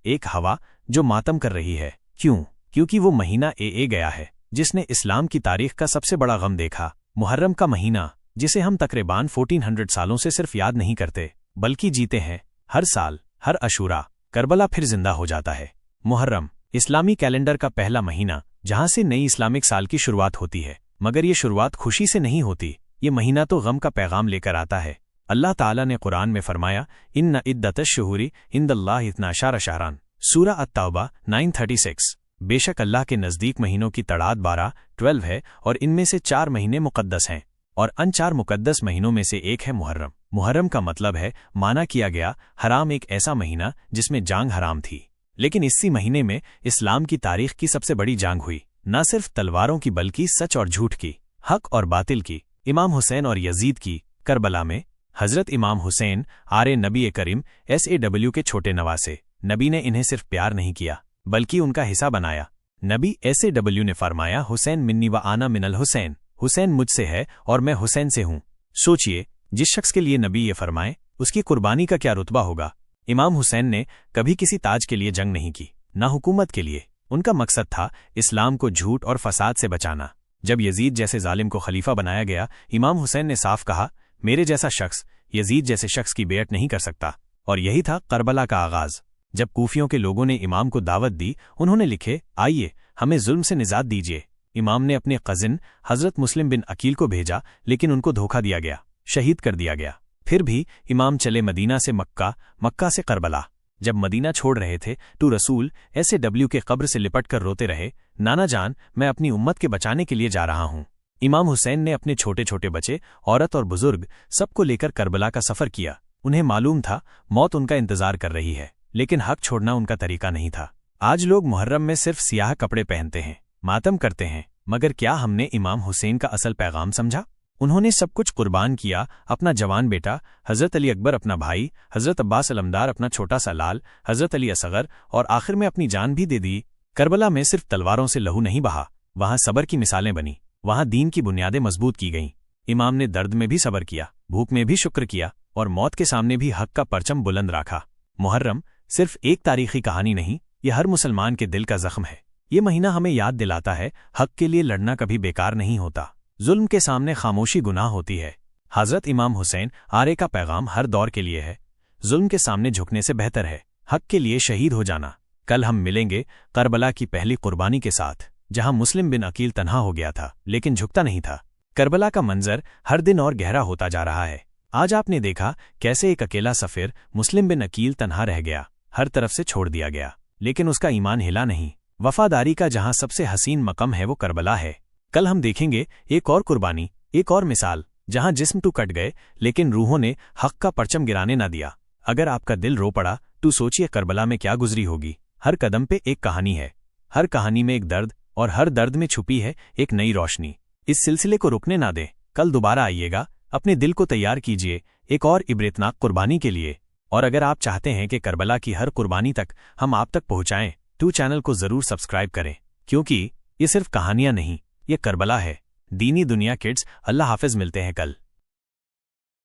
ایک हवा जो मातम कर रही है। क्यों? क्योंकि वो महीना ए गया है जिसने इस्लाम की तारीख का सबसे बड़ा गम देखा। मुहर्रम का महीना, जिसे हम तकरीबान 1400 सालों से सिर्फ याद नहीं करते बल्कि जीते हैं। हर साल, हर अशूरा, करबला फिर जिंदा हो जाता है। मुहर्रम इस्लामी कैलेंडर का पहला महीना, जहां से नई इस्लामिक साल की शुरुआत होती है। मगर ये शुरुआत खुशी से नहीं होती, ये महीना तो गम का पैगाम लेकर आता है। अल्लाह ताला ने कुरान में फरमाया, इन्ना इद्दतश्शुहूरी इंदल्लाहि 12 शहरान, सूरा अत-तौबा 9:36। बेशक अल्लाह के नज़दीक महीनों की तड़ाद 12 है और इनमें से 4 महीने मुक़द्दस हैं, और अन 4 मुक़द्दस महीनों में से एक है मुहर्रम। मुहर्रम का मतलब है, माना किया गया, हराम, एक ऐसा महीना जिसमें जांग हराम थी। लेकिन इसी महीने में इस्लाम की तारीख की सबसे बड़ी जांग हुई, न सिर्फ तलवारों की बल्कि सच और झूठ की, हक और बातिल की, इमाम हुसैन और यजीद की। करबला में हजरत इमाम हुसैन आरे नबी करीम SAW के छोटे नवासे। नबी ने इन्हें सिर्फ प्यार नहीं किया बल्कि उनका हिस्सा बनाया। नबी SAW ने फरमाया, हुसैन मिन्नी व आना मिनल हुसैन, हुसैन मुझसे है और मैं हुसैन से हूँ। सोचिए, जिस शख्स के लिए नबी ये फरमाए, उसकी कुर्बानी का क्या रुतबा होगा। इमाम हुसैन ने कभी किसी ताज के लिए जंग नहीं की, ना हुकूमत के लिए। उनका मकसद था इस्लाम को झूठ और फसाद से बचाना। जब यजीद जैसे जालिम को खलीफा बनाया गया, इमाम हुसैन ने साफ कहा, मेरे जैसा शख्स यजीद जैसे शख्स की बेअत नहीं कर सकता। और यही था करबला का आगाज। जब कूफियों के लोगों ने इमाम को दावत दी, उन्होंने लिखे, आइए हमें जुल्म से निजात दीजिए। इमाम ने अपने कजिन हजरत मुस्लिम बिन अकील को भेजा, लेकिन उनको धोखा दिया गया, शहीद कर दिया गया। फिर भी इमाम चले मदीना से मक्का, मक्का से करबला। जब मदीना छोड़ रहे थे तो रसूल SAW के कब्र से लिपट कर रोते रहे, नाना जान, मैं अपनी उम्मत के बचाने के लिए जा रहा हूँ। इमाम हुसैन ने अपने छोटे छोटे बच्चे, औरत और बुजुर्ग सबको लेकर करबला का सफर किया। उन्हें मालूम था मौत उनका इंतजार कर रही है, लेकिन हक छोड़ना उनका तरीका नहीं था। आज लोग मुहर्रम में सिर्फ सियाह कपड़े पहनते हैं, मातम करते हैं, मगर क्या हमने इमाम हुसैन का असल पैगाम समझा? उन्होंने सब कुछ कुर्बान किया, अपना जवान बेटा हजरत अली अकबर, अपना भाई हजरत अब्बास अलमदार, अपना छोटा सा लाल हजरत अली असगर, और आखिर में अपनी जान भी दे दी। करबला में सिर्फ तलवारों से लहू नहीं बहा, वहां सबर की मिसालें बनी, वहां दीन की बुनियादें मजबूत की गईं। इमाम ने दर्द में भी सबर किया, भूख में भी शुक्र किया, और मौत के सामने भी हक का परचम बुलंद रखा। मुहर्रम सिर्फ एक तारीखी कहानी नहीं, ये हर मुसलमान के दिल का जख्म है। ये महीना हमें याद दिलाता है, हक के लिए लड़ना कभी बेकार नहीं होता, जुल्म के सामने खामोशी गुनाह होती है। हजरत इमाम हुसैन आरे का पैगाम हर दौर के लिए है, जुल्म के सामने झुकने से बेहतर है हक के लिए शहीद हो जाना। कल हम मिलेंगे करबला की पहली कुर्बानी के साथ, जहां मुस्लिम बिन अकील तन्हा हो गया था लेकिन झुकता नहीं था। करबला का मंजर हर दिन और गहरा होता जा रहा है। आज आपने देखा कैसे एक अकेला सफिर मुस्लिम बिन अकील तन्हा रह गया, हर तरफ से छोड़ दिया गया, लेकिन उसका ईमान हिला नहीं। वफादारी का जहां सबसे हसीन मकम है वो करबला है। कल हम देखेंगे एक और कुर्बानी, एक और मिसाल, जहां जिस्म तो कट गए लेकिन रूहों ने हक का परचम गिराने ना दिया। अगर आपका दिल रो पड़ा तो सोचिए करबला में क्या गुजरी होगी। हर कदम पे एक कहानी है, हर कहानी में एक दर्द, और हर दर्द में छुपी है एक नई रोशनी। इस सिलसिले को रुकने ना दें, कल दोबारा आइएगा, अपने दिल को तैयार कीजिए एक और इबरतनाक कुर्बानी के लिए। और अगर आप चाहते हैं कि करबला की हर कुर्बानी तक हम आप तक पहुंचाएं, तो चैनल को जरूर सब्सक्राइब करें, क्योंकि ये सिर्फ कहानियां नहीं, ये करबला है। दीनी दुनिया किड्स, अल्लाह हाफिज, मिलते हैं कल।